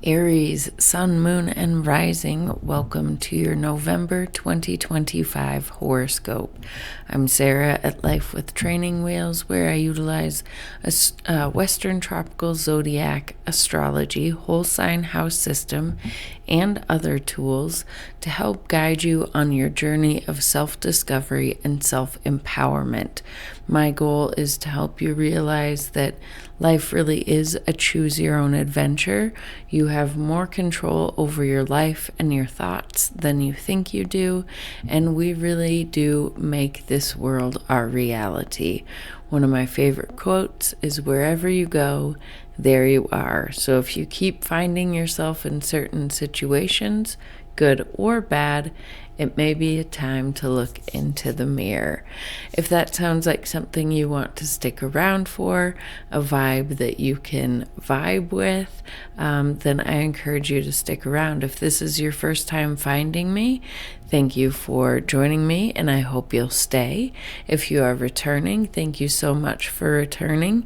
Aries, Sun, Moon, and Rising, welcome to your November 2025 horoscope. I'm Sarah at Life with Training Wheels, where I utilize Western Tropical Zodiac Astrology, whole sign house system, and other tools to help guide you on your journey of self-discovery and self-empowerment. My goal is to help you realize that life really is a choose-your-own adventure. You have more control over your life and your thoughts than you think you do, and we really do make this world our reality. One of my favorite quotes is, "Wherever you go, there you are." So if you keep finding yourself in certain situations, good or bad, it may be a time to look into the mirror. If that sounds like something you want to stick around for, a vibe that you can vibe with, then I encourage you to stick around. If this is your first time finding me, thank you for joining me, and I hope you'll stay. If you are returning, thank you so much for returning.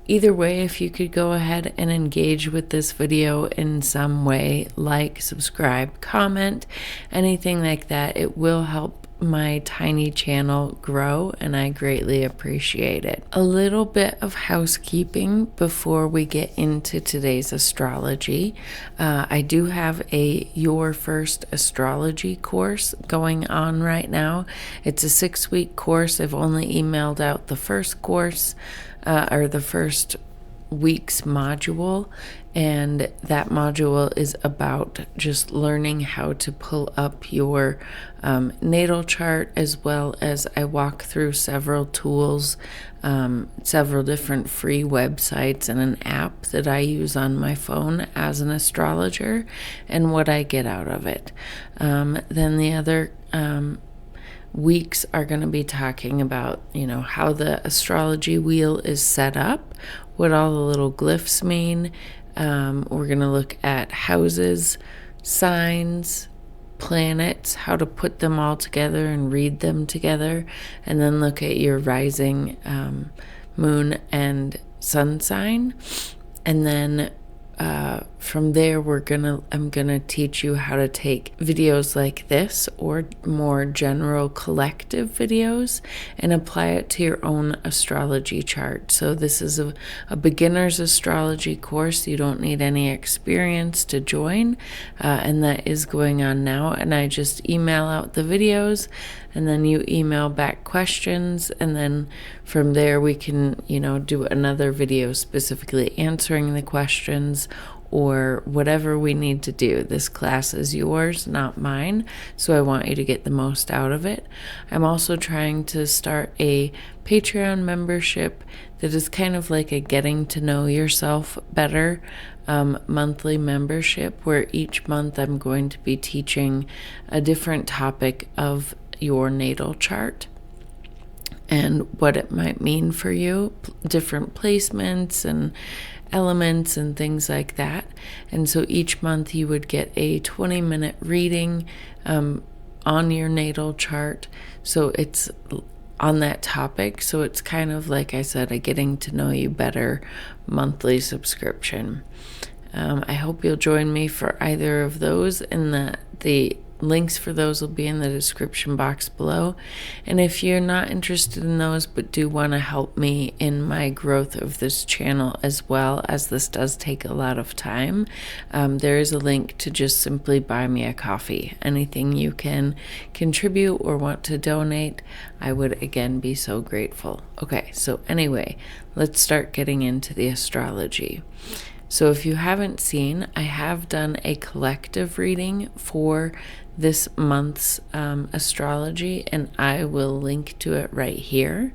Either way, if you could go ahead and engage with this video in some way, like, subscribe, comment, anything like that, it will help my tiny channel grow, and I greatly appreciate it. A little bit of housekeeping before we get into today's astrology. I do have a Your First Astrology course going on right now. It's a 6-week course. I've only emailed out the first course, or the first week's module, and that module is about just learning how to pull up your natal chart, as well as I walk through several tools, several different free websites and an app that I use on my phone as an astrologer, and what I get out of it. Then the other weeks are going to be talking about, how the astrology wheel is set up, what all the little glyphs mean. We're going to look at houses, signs, planets, how to put them all together and read them together, and then look at your rising, moon and sun sign. And then from there, I'm gonna teach you how to take videos like this, or more general collective videos, and apply it to your own astrology chart. So this is a beginner's astrology course. You don't need any experience to join, and that is going on now. And I just email out the videos, and then you email back questions, and then from there we can, do another video specifically answering the questions, or whatever we need to do. This class is yours, not mine, so I want you to get the most out of it. I'm also trying to start a Patreon membership that is kind of like a getting to know yourself better monthly membership, where each month I'm going to be teaching a different topic of your natal chart and what it might mean for you, different placements and elements and things like that. And so each month you would get a 20-minute reading on your natal chart, so it's on that topic. So it's kind of, like I said, a getting to know you better monthly subscription. I hope you'll join me for either of those, and the links for those will be in the description box below. And if you're not interested in those but do want to help me in my growth of this channel, as well as this does take a lot of time, there is a link to just simply buy me a coffee. Anything you can contribute or want to donate, I would again be so grateful. Okay, so anyway, let's start getting into the astrology. So if you haven't seen, I have done a collective reading for this month's astrology, and I will link to it right here.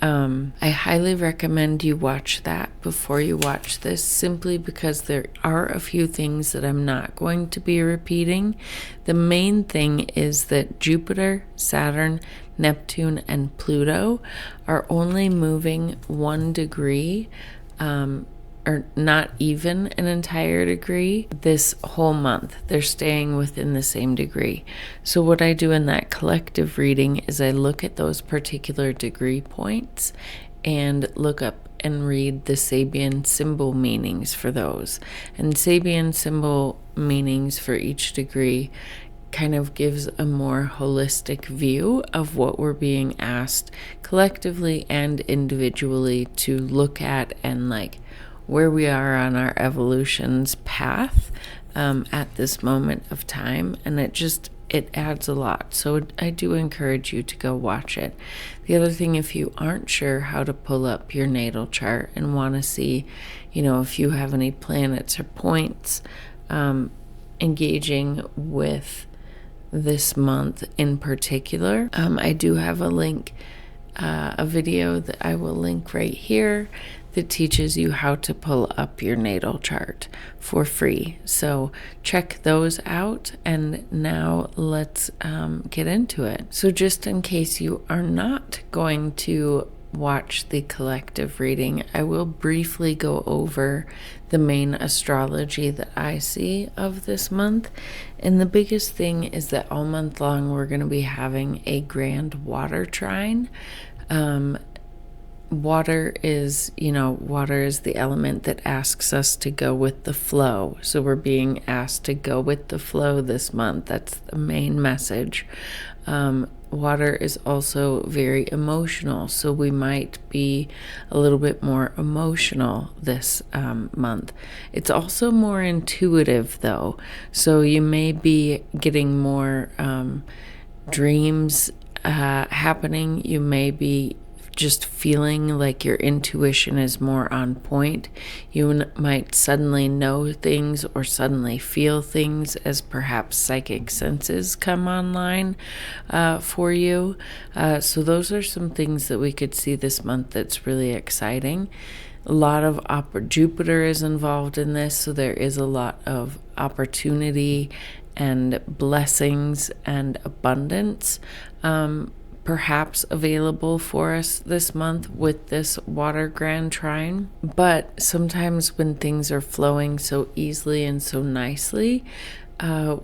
I highly recommend you watch that before you watch this, simply because there are a few things that I'm not going to be repeating. The main thing is that Jupiter, Saturn, Neptune, and Pluto are only moving 1 degree, or not even an entire degree, this whole month. They're staying within the same degree. So what I do in that collective reading is I look at those particular degree points and look up and read the Sabian symbol meanings for those. And Sabian symbol meanings for each degree kind of gives a more holistic view of what we're being asked collectively and individually to look at, and like where we are on our evolution's path at this moment of time. And it adds a lot. So I do encourage you to go watch it. The other thing, if you aren't sure how to pull up your natal chart and want to see, if you have any planets or points engaging with this month in particular, I do have a link, a video that I will link right here that teaches you how to pull up your natal chart for free. So check those out, and now let's get into it. So just in case you are not going to watch the collective reading, I will briefly go over the main astrology that I see of this month. And the biggest thing is that all month long we're going to be having a grand water trine. Water is the element that asks us to go with the flow. So we're being asked to go with the flow this month. That's the main message. Water is also very emotional, so we might be a little bit more emotional this month. It's also more intuitive, though, so you may be getting more dreams happening. You may be just feeling like your intuition is more on point. You might suddenly know things or suddenly feel things as perhaps psychic senses come online for you. So those are some things that we could see this month that's really exciting. A lot of Jupiter is involved in this, so there is a lot of opportunity and blessings and abundance perhaps available for us this month with this water grand trine. But sometimes when things are flowing so easily and so nicely,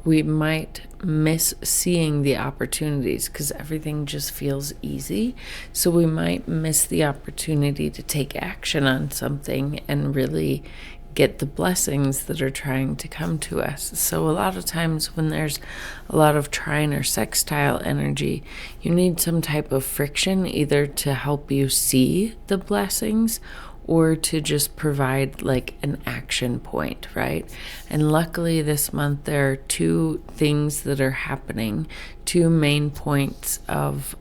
we might miss seeing the opportunities because everything just feels easy. So we might miss the opportunity to take action on something and really get the blessings that are trying to come to us. So a lot of times when there's a lot of trine or sextile energy, you need some type of friction, either to help you see the blessings or to just provide like an action point, right? And luckily this month there are two things that are happening, two main points of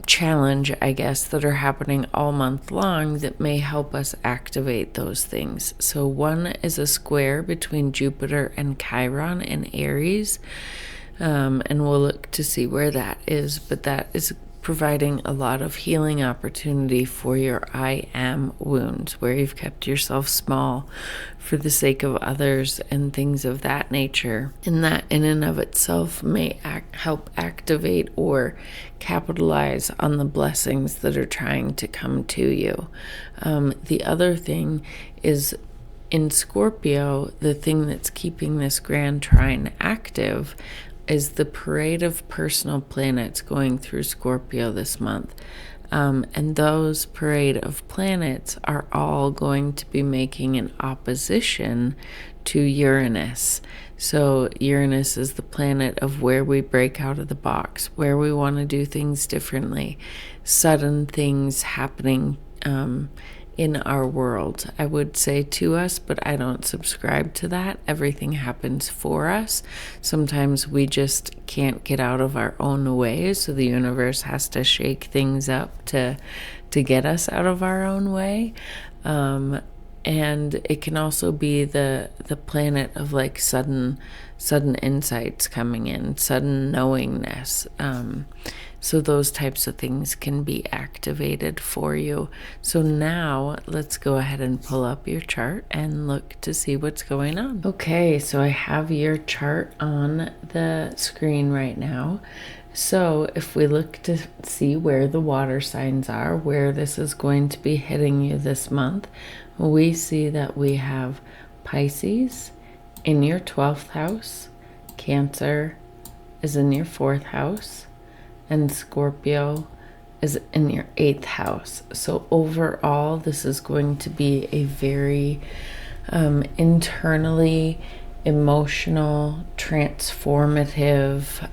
challenge, I guess, that are happening all month long that may help us activate those things. So one is a square between Jupiter and Chiron in Aries, and we'll look to see where that is, but that is providing a lot of healing opportunity for your I am wounds, where you've kept yourself small for the sake of others and things of that nature. And that in and of itself may help activate or capitalize on the blessings that are trying to come to you. The other thing is in Scorpio, the thing that's keeping this grand trine active is the parade of personal planets going through Scorpio this month. And those parade of planets are all going to be making an opposition to Uranus. So Uranus is the planet of where we break out of the box, where we want to do things differently, sudden things happening in our world, I would say to us, but I don't subscribe to that. Everything happens for us. Sometimes we just can't get out of our own way, so the universe has to shake things up to get us out of our own way. And it can also be the planet of like sudden insights coming in, sudden knowingness. So those types of things can be activated for you. So now let's go ahead and pull up your chart and look to see what's going on. Okay, so I have your chart on the screen right now. So if we look to see where the water signs are, where this is going to be hitting you this month, we see that we have Pisces in your 12th house, Cancer is in your 4th house, and Scorpio is in your 8th house. So overall, this is going to be a very internally emotional, transformative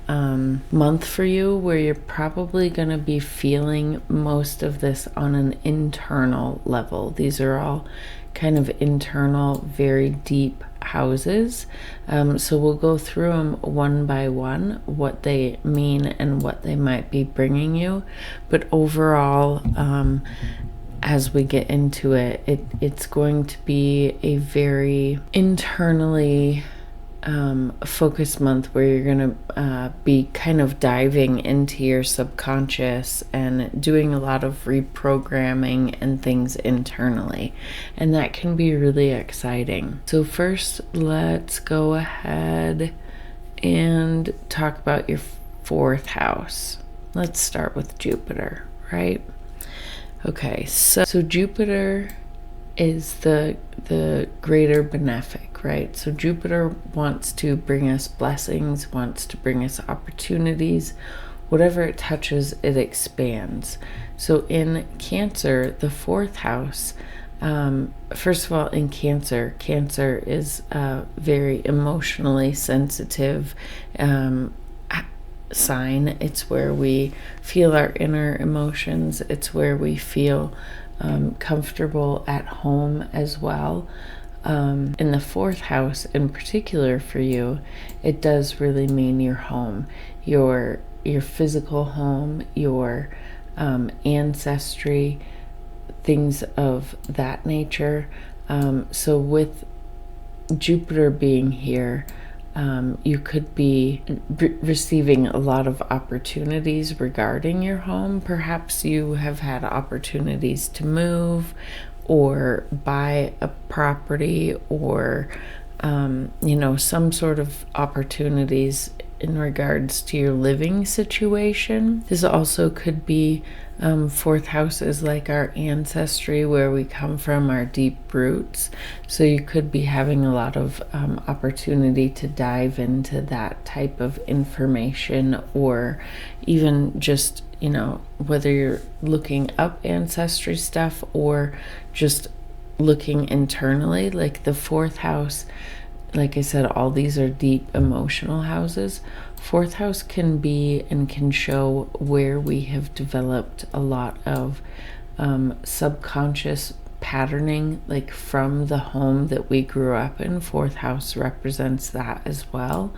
month for you, where you're probably going to be feeling most of this on an internal level. These are all kind of internal, very deep houses. So we'll go through them one by one, what they mean and what they might be bringing you. But overall, as we get into it, it's going to be a very internally focused month, where you're going to be kind of diving into your subconscious and doing a lot of reprogramming and things internally. And that can be really exciting. So first, let's go ahead and talk about your 4th house. Let's start with Jupiter, right? Okay, so Jupiter is the greater benefic, right? So Jupiter wants to bring us blessings, wants to bring us opportunities. Whatever it touches, it expands. So in Cancer, the 4th house, first of all, in Cancer is a very emotionally sensitive sign. It's where we feel our inner emotions. It's where we feel comfortable at home as well. In the 4th house in particular for you, it does really mean your home, your physical home, your ancestry, things of that nature. So with Jupiter being here, you could be receiving a lot of opportunities regarding your home. Perhaps you have had opportunities to move or buy a property, or some sort of opportunities in regards to your living situation. This also could be 4th house is like our ancestry, where we come from, our deep roots. So you could be having a lot of opportunity to dive into that type of information, or even just, whether you're looking up ancestry stuff or just looking internally. Like the 4th house, like I said, all these are deep emotional houses. 4th house can be and can show where we have developed a lot of subconscious patterning, like from the home that we grew up in. 4th house represents that as well.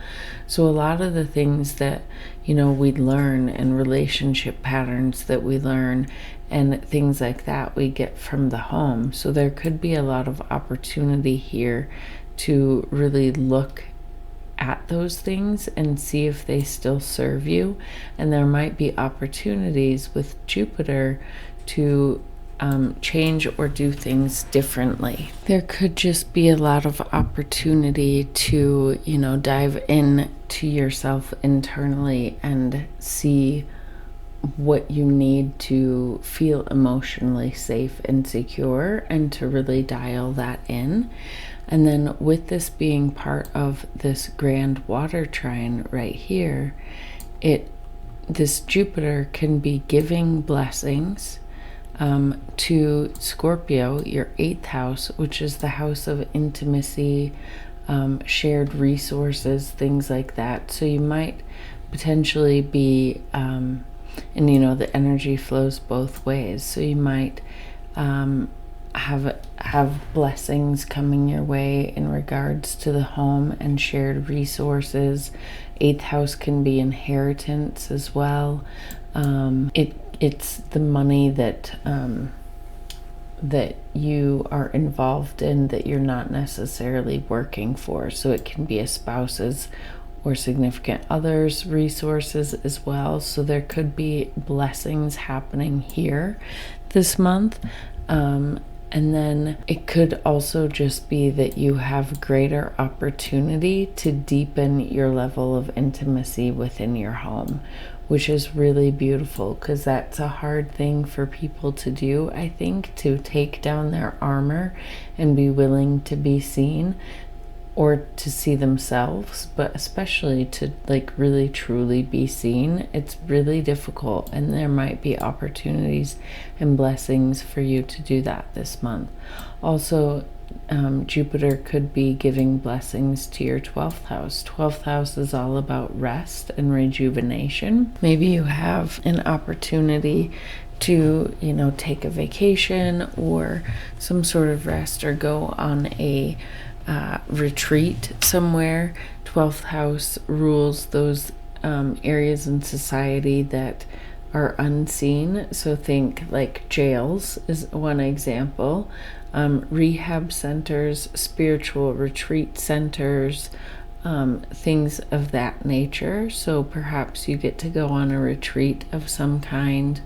So a lot of the things that we learn, and relationship patterns that we learn and things like that, we get from the home. So there could be a lot of opportunity here to really look at those things and see if they still serve you. And there might be opportunities with Jupiter to change or do things differently. There could just be a lot of opportunity to, dive in to yourself internally and see what you need to feel emotionally safe and secure, and to really dial that in. And then with this being part of this grand water trine right here, this Jupiter can be giving blessings to Scorpio, your 8th house, which is the house of intimacy, shared resources, things like that. So you might potentially be, and the energy flows both ways. So you might have blessings coming your way in regards to the home and shared resources. 8th house can be inheritance as well. It's the money that you are involved in that you're not necessarily working for. So it can be a spouse's or significant others' resources as well. So there could be blessings happening here this month. And then it could also just be that you have greater opportunity to deepen your level of intimacy within your home, which is really beautiful, because that's a hard thing for people to do, I think, to take down their armor and be willing to be seen. or to see themselves, but especially to like really truly be seen. It's really difficult, and there might be opportunities and blessings for you to do that this month. Also, Jupiter could be giving blessings to your 12th house. 12th house is all about rest and rejuvenation. Maybe you have an opportunity to, take a vacation or some sort of rest, or go on a retreat somewhere. 12th house rules those areas in society that are unseen. So think like jails is one example. Rehab centers, spiritual retreat centers, things of that nature. So perhaps you get to go on a retreat of some kind.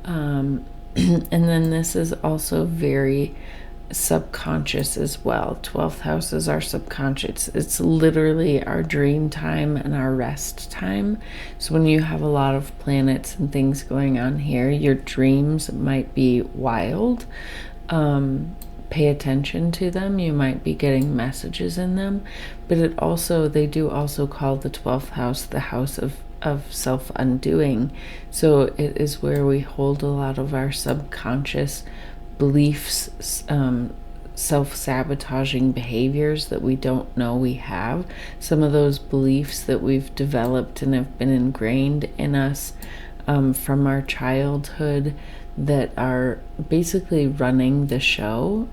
And then this is also very subconscious as well. 12th house is our subconscious. It's literally our dream time and our rest time. So when you have a lot of planets and things going on here, your dreams might be wild. Pay attention to them. You might be getting messages in them, but they do also call the 12th house the house of self-undoing. So it is where we hold a lot of our subconscious beliefs, self-sabotaging behaviors that we don't know we have. Some of those beliefs that we've developed and have been ingrained in us from our childhood that are basically running the show.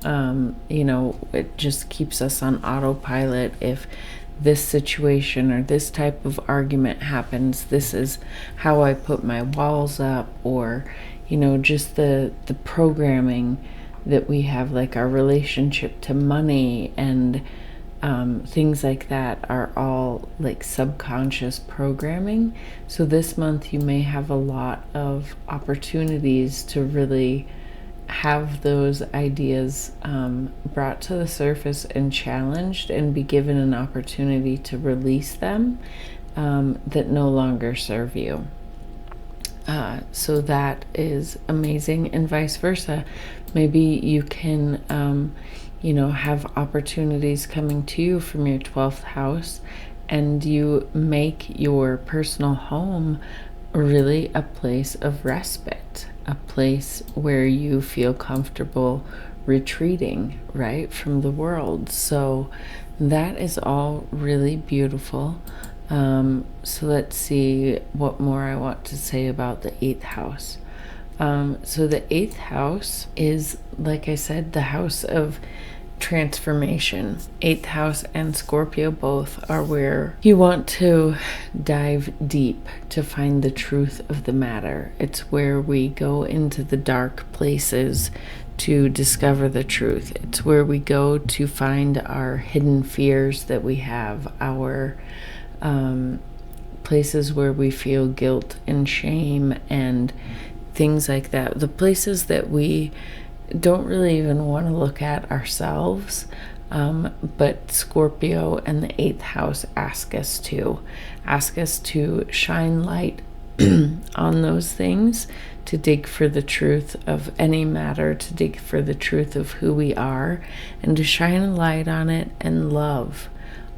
It just keeps us on autopilot. If this situation or this type of argument happens, this is how I put my walls up, or just the programming that we have, like our relationship to money and things like that, are all like subconscious programming. So this month you may have a lot of opportunities to really have those ideas brought to the surface and challenged, and be given an opportunity to release them that no longer serve you. So that is amazing, and vice versa. Maybe you can have opportunities coming to you from your 12th house, and you make your personal home really a place of respite, a place where you feel comfortable retreating, right, from the world. So that is all really beautiful. So let's see what more I want to say about the 8th house. So the 8th house is, like I said, the house of transformation. 8th house and Scorpio both are where you want to dive deep to find the truth of the matter. It's where we go into the dark places to discover the truth. It's where we go to find our hidden fears that we have, our places where we feel guilt and shame and things like that. The places that we don't really even want to look at ourselves, but Scorpio and the 8th house ask us to shine light on those things, to dig for the truth of any matter, to dig for the truth of who we are, and to shine a light on it and love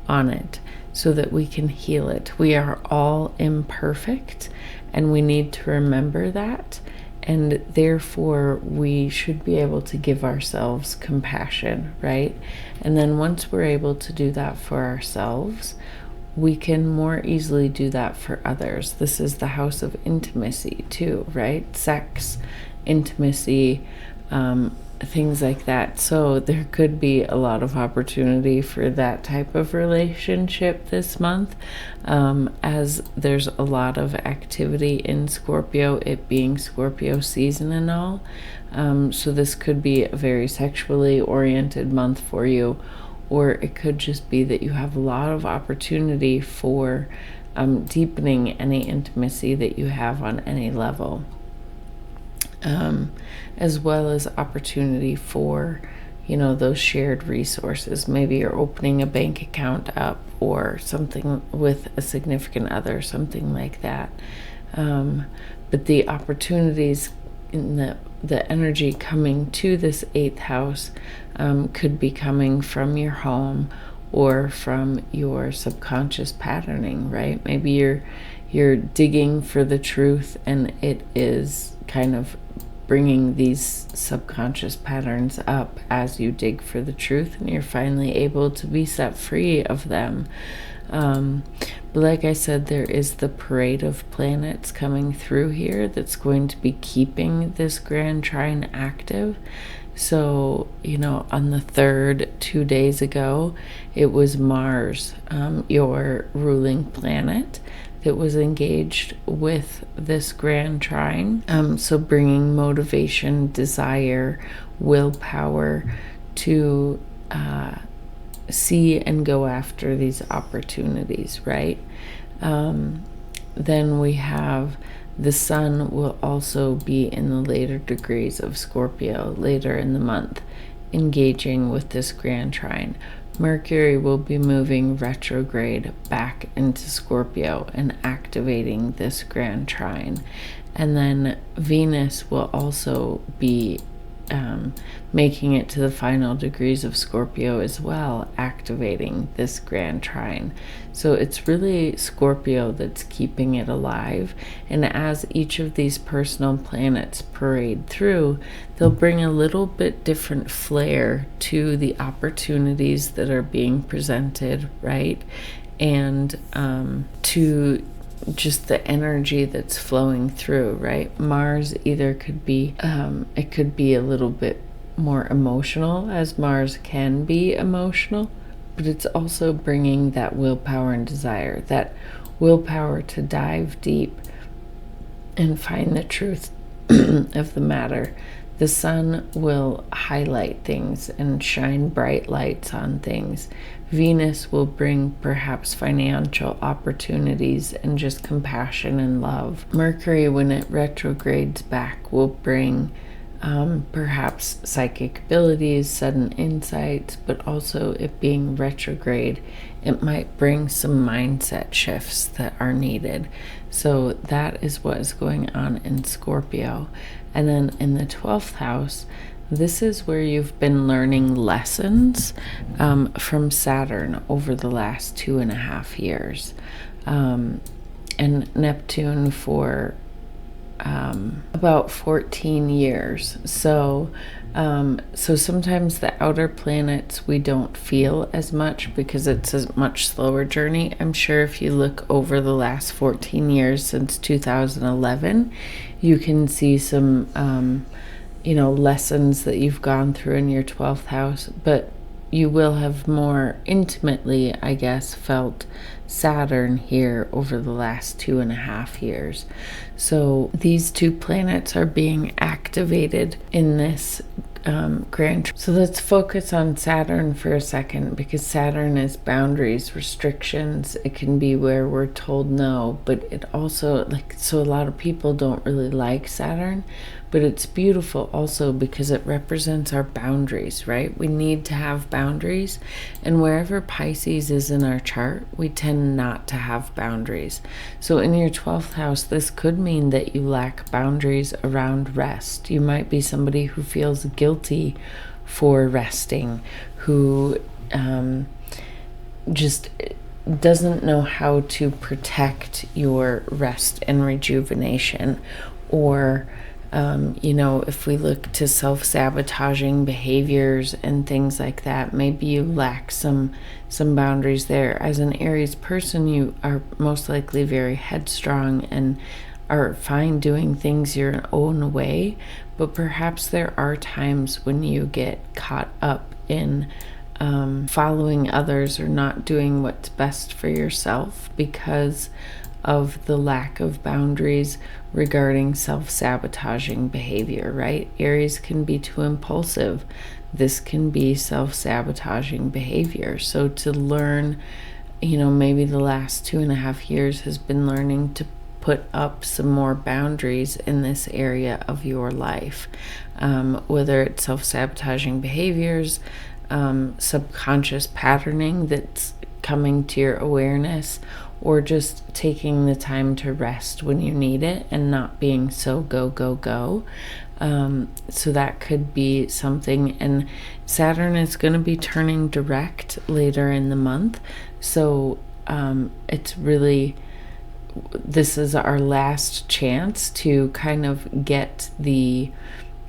on it so that we can heal it. We are all imperfect, and we need to remember that. And therefore, we should be able to give ourselves compassion, right? And then once we're able to do that for ourselves, we can more easily do that for others. This is the house of intimacy too, right? Sex, intimacy, things like that. So there could be a lot of opportunity for that type of relationship this month, as there's a lot of activity in Scorpio, it being Scorpio season and all. So this could be a very sexually oriented month for you, or it could just be that you have a lot of opportunity for deepening any intimacy that you have on any level. As well as opportunity for, those shared resources. Maybe you're opening a bank account up or something with a significant other, something like that. But the opportunities in the energy coming to this 8th house could be coming from your home, or from your subconscious patterning, right? Maybe you're digging for the truth, and it is kind of bringing these subconscious patterns up as you dig for the truth, and you're finally able to be set free of them. But like I said, there is the parade of planets coming through here that's going to be keeping this grand trine active. So, on the 3rd, 2 days ago, it was Mars, your ruling planet, that was engaged with this grand trine. So bringing motivation, desire, willpower to see and go after these opportunities, right? Then we have the sun will also be in the later degrees of Scorpio later in the month, engaging with this grand trine. Mercury will be moving retrograde back into Scorpio and activating this grand trine. And then Venus will also be making it to the final degrees of Scorpio as well, activating this grand trine. So it's really Scorpio that's keeping it alive. And as each of these personal planets parade through, they'll bring a little bit different flair to the opportunities that are being presented, right? And to just the energy that's flowing through, right? Mars either could be, it could be a little bit more emotional, as Mars can be emotional, but it's also bringing that willpower and desire, that willpower to dive deep and find the truth of the matter. The sun will highlight things and shine bright lights on things. Venus will bring perhaps financial opportunities and just compassion and love. Mercury, when it retrogrades back, will bring perhaps psychic abilities, sudden insights, but also it being retrograde, it might bring some mindset shifts that are needed. So that is what is going on in Scorpio. And then in the 12th house, this is where you've been learning lessons from Saturn over the last 2.5 years. And Neptune for about 14 years. So sometimes the outer planets we don't feel as much because it's a much slower journey. I'm sure if you look over the last 14 years since 2011, you can see some lessons that you've gone through in your 12th house, but you will have more intimately, I guess, felt Saturn here over the last 2.5 years. So these two planets are being activated in this grand. So let's focus on Saturn for a second, because Saturn is boundaries, restrictions. It can be where we're told no, but it also, so a lot of people don't really like Saturn, but it's beautiful also because it represents our boundaries, right? We need to have boundaries, and wherever Pisces is in our chart, we tend not to have boundaries. So in your 12th house, this could mean that you lack boundaries around rest. You might be somebody who feels guilty for resting, who just doesn't know how to protect your rest and rejuvenation, or if we look to self-sabotaging behaviors and things like that, maybe you lack some boundaries there. As an Aries person, you are most likely very headstrong and are fine doing things your own way, but perhaps there are times when you get caught up in following others or not doing what's best for yourself because of the lack of boundaries regarding self-sabotaging behavior, right? Aries can be too impulsive. This can be self-sabotaging behavior. So to learn, maybe the last 2.5 years has been learning to put up some more boundaries in this area of your life, whether it's self-sabotaging behaviors, subconscious patterning that's coming to your awareness, or just taking the time to rest when you need it and not being so go, go, go. So that could be something. And Saturn is going to be turning direct later in the month. So it's really, this is our last chance to kind of get the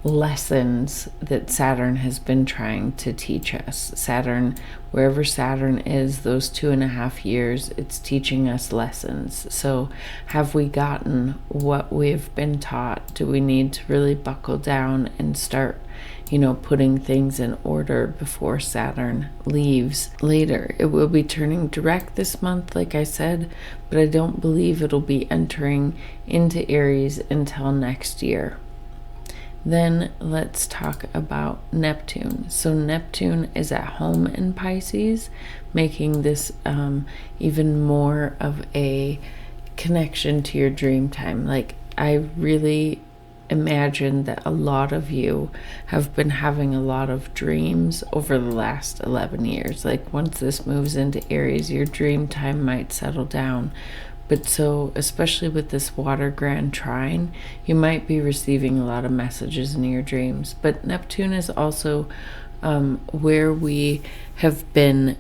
lessons that Saturn has been trying to teach us. Saturn, wherever Saturn is, those 2.5 years, it's teaching us lessons. So have we gotten what we've been taught? Do we need to really buckle down and start, putting things in order before Saturn leaves later? It will be turning direct this month, like I said, but I don't believe it'll be entering into Aries until next year. Then let's talk about Neptune. So Neptune is at home in Pisces, making this even more of a connection to your dream time. Like, I really imagine that a lot of you have been having a lot of dreams over the last 11 years. Like, once this moves into Aries, your dream time might settle down. But so, especially with this water grand trine, you might be receiving a lot of messages in your dreams. But Neptune is also where we have been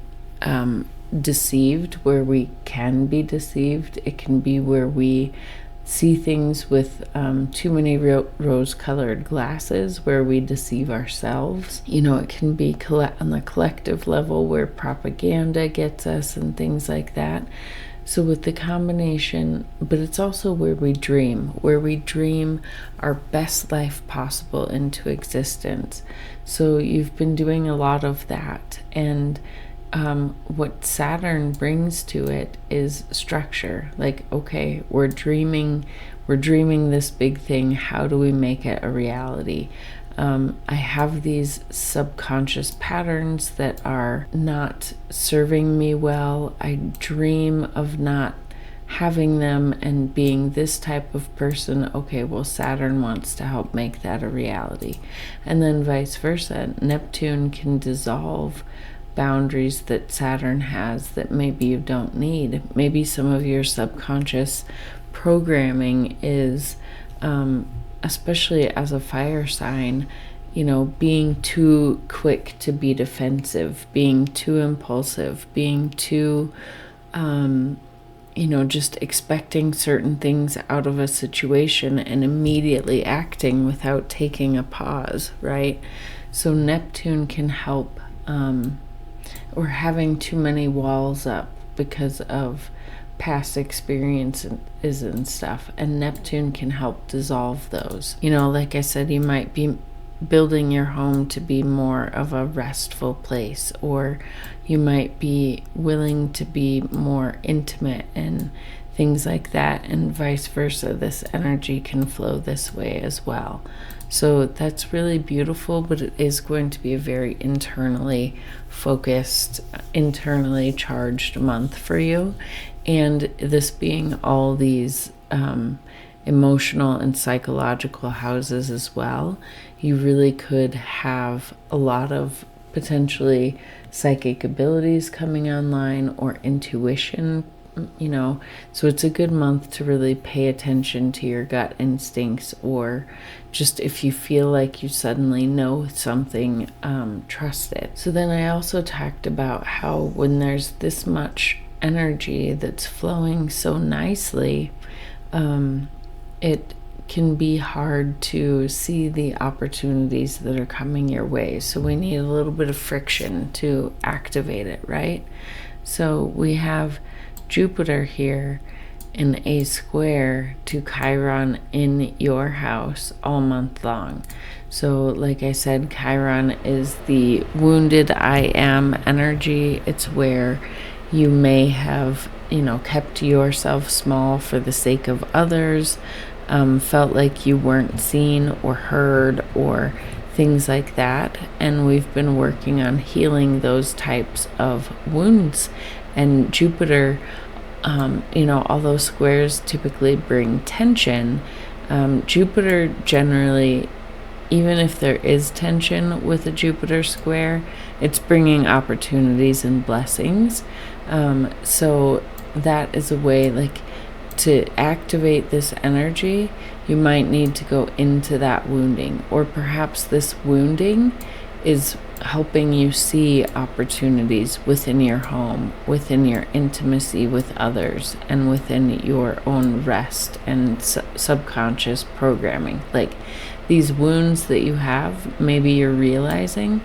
deceived, where we can be deceived. It can be where we see things with too many rose-colored glasses, where we deceive ourselves. It can be on the collective level, where propaganda gets us and things like that. So with the combination, but it's also where we dream our best life possible into existence. So you've been doing a lot of that. And what Saturn brings to it is structure. Like, okay, we're dreaming this big thing. How do we make it a reality? I have these subconscious patterns that are not serving me well. I dream of not having them and being this type of person. Okay, well, Saturn wants to help make that a reality. And then vice versa. Neptune can dissolve boundaries that Saturn has that maybe you don't need. Maybe some of your subconscious programming is especially as a fire sign, being too quick to be defensive, being too impulsive, being too, just expecting certain things out of a situation and immediately acting without taking a pause, right? So Neptune can help, or having too many walls up because of past experiences and stuff, and Neptune can help dissolve those. Like I said, you might be building your home to be more of a restful place, or you might be willing to be more intimate and things like that, and vice versa. This energy can flow this way as well. So that's really beautiful, but it is going to be a very internally focused, internally charged month for you. And this being all these emotional and psychological houses as well, you really could have a lot of potentially psychic abilities coming online, or intuition, so it's a good month to really pay attention to your gut instincts, or just if you feel like you suddenly know something, trust it. So then I also talked about how when there's this much energy that's flowing so nicely, it can be hard to see the opportunities that are coming your way. So we need a little bit of friction to activate it, right? So we have Jupiter here in a square to Chiron in your house all month long. So like I said, Chiron is the wounded I am energy. It's where you may have, kept yourself small for the sake of others, felt like you weren't seen or heard or things like that. And we've been working on healing those types of wounds. And Jupiter, although squares typically bring tension, Jupiter generally, even if there is tension with a Jupiter square, it's bringing opportunities and blessings. So that is a way, to activate this energy, you might need to go into that wounding, or perhaps this wounding is helping you see opportunities within your home, within your intimacy with others, and within your own rest and subconscious programming. Like these wounds that you have, maybe you're realizing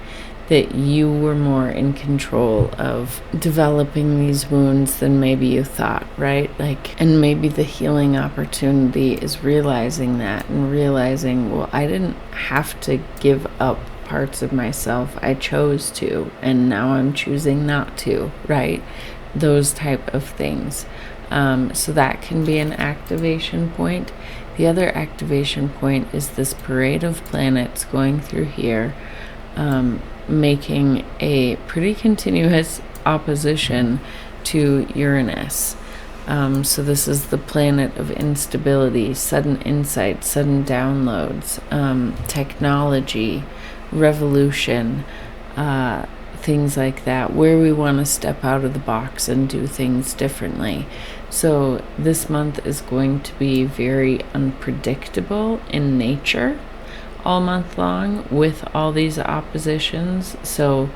that you were more in control of developing these wounds than maybe you thought, right? Like, and maybe the healing opportunity is realizing that and realizing, well, I didn't have to give up parts of myself. I chose to, and now I'm choosing not to, right? Those type of things. So that can be an activation point. The other activation point is this parade of planets going through here, making a pretty continuous opposition to Uranus. So this is the planet of instability, sudden insight, sudden downloads, technology, revolution, things like that, where we want to step out of the box and do things differently. So this month is going to be very unpredictable in nature all month long with all these oppositions. So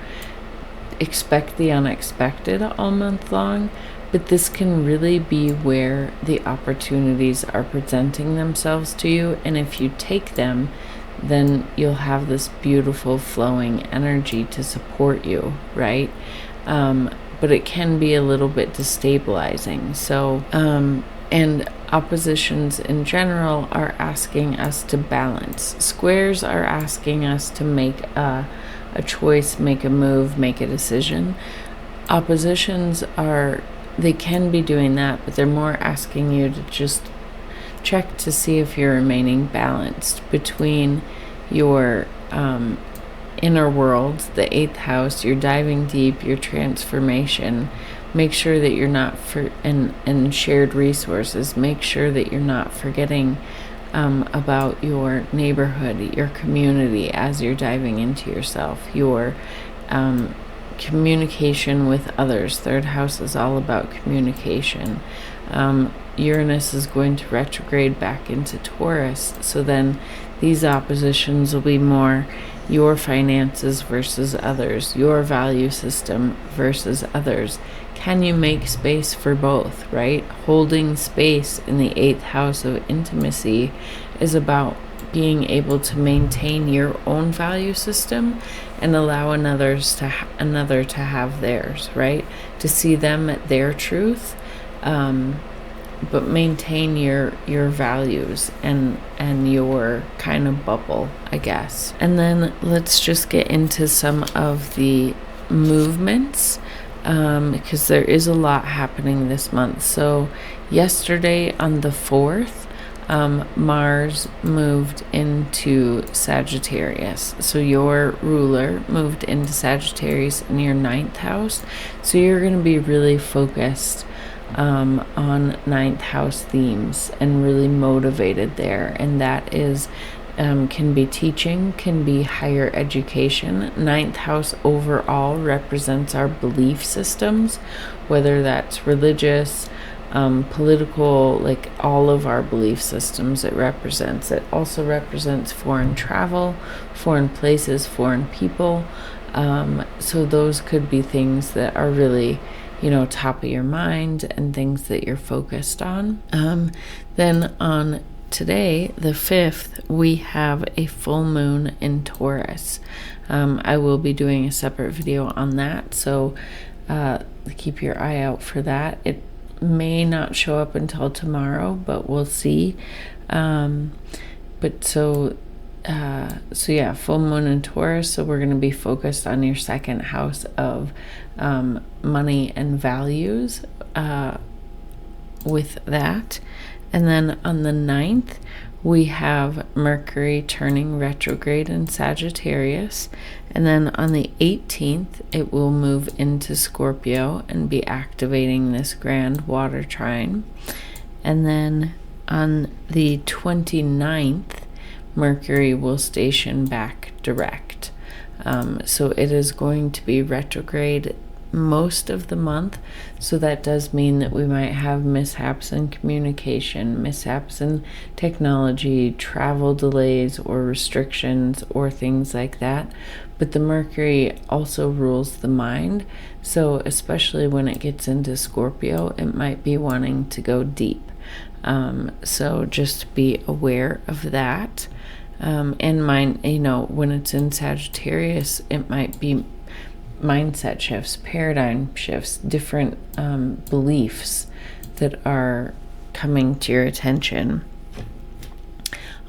expect the unexpected all month long, but this can really be where the opportunities are presenting themselves to you, and if you take them, then you'll have this beautiful flowing energy to support you, right? But it can be a little bit destabilizing. So and oppositions in general are asking us to balance. Squares are asking us to make a choice, make a move, make a decision. Oppositions they can be doing that, but they're more asking you to just check to see if you're remaining balanced between your inner world, the 8th house, you're diving deep, your transformation. Make sure that you're not and shared resources. Make sure that you're not forgetting about your neighborhood, your community as you're diving into yourself, your communication with others. 3rd house is all about communication. Uranus is going to retrograde back into Taurus, so then these oppositions will be more your finances versus others, your value system versus others. Can you make space for both, right? Holding space in the 8th house of intimacy is about being able to maintain your own value system and allow another to have theirs, right? To see them at their truth, but maintain your values and your kind of bubble, I guess. And then let's just get into some of the movements, because there is a lot happening this month. So yesterday on the 4th, Mars moved into Sagittarius. So your ruler moved into Sagittarius in your 9th house. So you're going to be really focused on 9th house themes and really motivated there. And that is can be teaching, can be higher education. 9th house overall represents our belief systems, whether that's religious, political, like all of our belief systems it represents. It also represents foreign travel, foreign places, foreign people. So those could be things that are really, top of your mind and things that you're focused on. Then on today, the 5th, we have a full moon in Taurus. I will be doing a separate video on that, so keep your eye out for that. It may not show up until tomorrow, but we'll see. So yeah, full moon in Taurus, so we're going to be focused on your 2nd house of money and values with that. And then on the 9th, we have Mercury turning retrograde in Sagittarius. And then on the 18th, it will move into Scorpio and be activating this grand water trine. And then on the 29th, Mercury will station back direct. So it is going to be retrograde most of the month. So that does mean that we might have mishaps in communication, mishaps in technology, travel delays or restrictions or things like that. But the Mercury also rules the mind. So especially when it gets into Scorpio, it might be wanting to go deep. So just be aware of that. And mind, when it's in Sagittarius, it might be mindset shifts, paradigm shifts, different beliefs that are coming to your attention.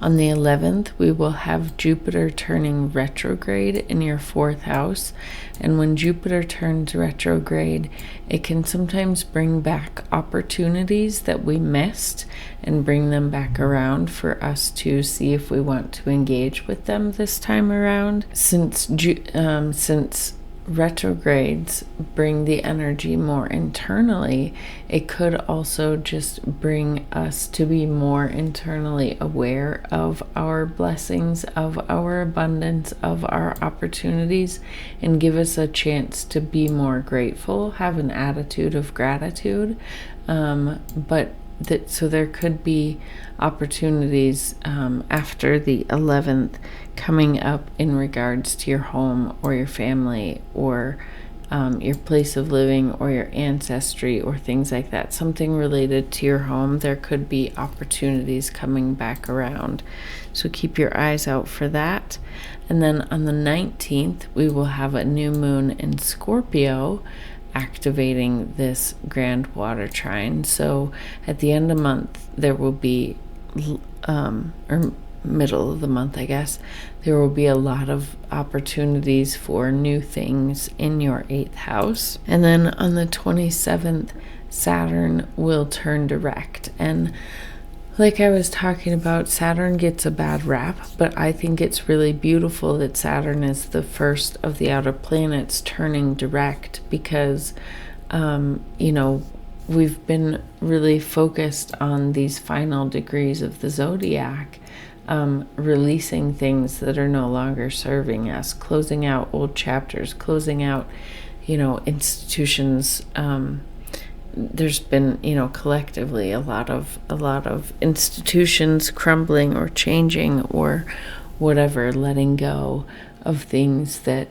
On the 11th, we will have Jupiter turning retrograde in your 4th house. And when Jupiter turns retrograde, it can sometimes bring back opportunities that we missed and bring them back around for us to see if we want to engage with them this time around. Since retrogrades bring the energy more internally, it could also just bring us to be more internally aware of our blessings, of our abundance, of our opportunities, and give us a chance to be more grateful, have an attitude of gratitude. So there could be opportunities after the 11th coming up in regards to your home or your family or your place of living or your ancestry or things like that. Something related to your home, there could be opportunities coming back around. So keep your eyes out for that. And then on the 19th, we will have a new moon in Scorpio activating this grand water trine. So at the end of the month, there will be, or middle of the month, I guess, there will be a lot of opportunities for new things in your 8th house. And then on the 27th, Saturn will turn direct. And like I was talking about, Saturn gets a bad rap, but I think it's really beautiful that Saturn is the first of the outer planets turning direct because, we've been really focused on these final degrees of the zodiac, releasing things that are no longer serving us, closing out old chapters, closing out, institutions. There's been, collectively a lot of institutions crumbling or changing or whatever, letting go of things that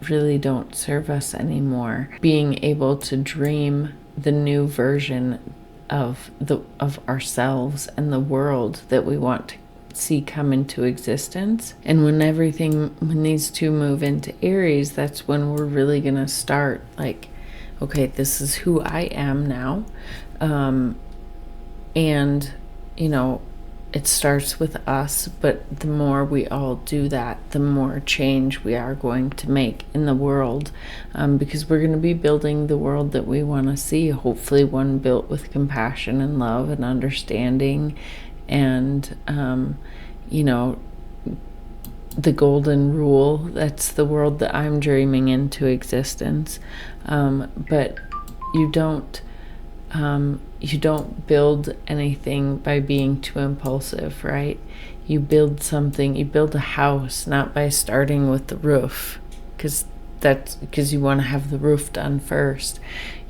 really don't serve us anymore. Being able to dream the new version of ourselves and the world that we want to see come into existence. And when these two move into Aries, that's when we're really gonna start okay, this is who I am now. And, it starts with us, but the more we all do that, the more change we are going to make in the world, because we're going to be building the world that we want to see, hopefully one built with compassion and love and understanding and, the golden rule. That's the world that I'm dreaming into existence. But you don't build anything by being too impulsive, right? You build a house not by starting with the roof, because you want to have the roof done first.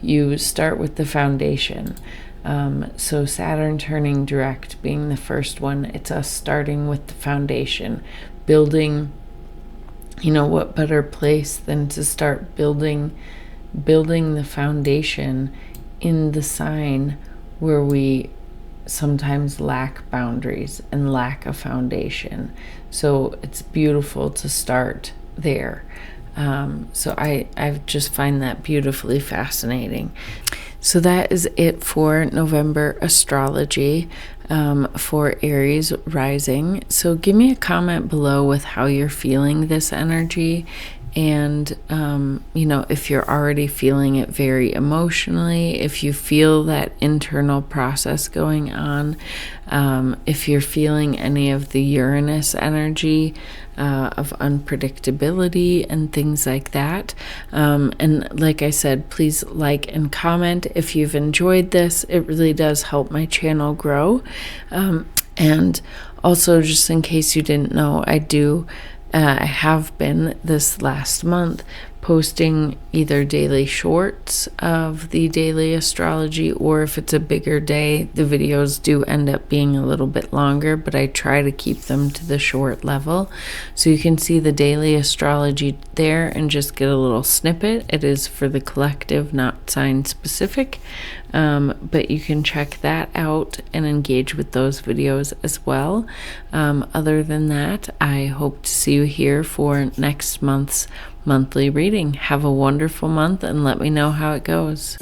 You start with the foundation. So Saturn turning direct being the first one, it's us starting with the foundation, building. What better place than to start building the foundation in the sign where we sometimes lack boundaries and lack a foundation. So it's beautiful to start there. So I just find that beautifully fascinating. So that is it for November astrology for Aries rising. So give me a comment below with how you're feeling this energy. And, if you're already feeling it very emotionally, if you feel that internal process going on, if you're feeling any of the Uranus energy of unpredictability and things like that. And like I said, please like and comment if you've enjoyed this. It really does help my channel grow. And also, just in case you didn't know, I have been this last month posting either daily shorts of the daily astrology, or if it's a bigger day, the videos do end up being a little bit longer, but I try to keep them to the short level. So you can see the daily astrology there and just get a little snippet. It is for the collective, not sign specific, but you can check that out and engage with those videos as well. Other than that, I hope to see you here for next month's monthly reading. Have a wonderful month and let me know how it goes.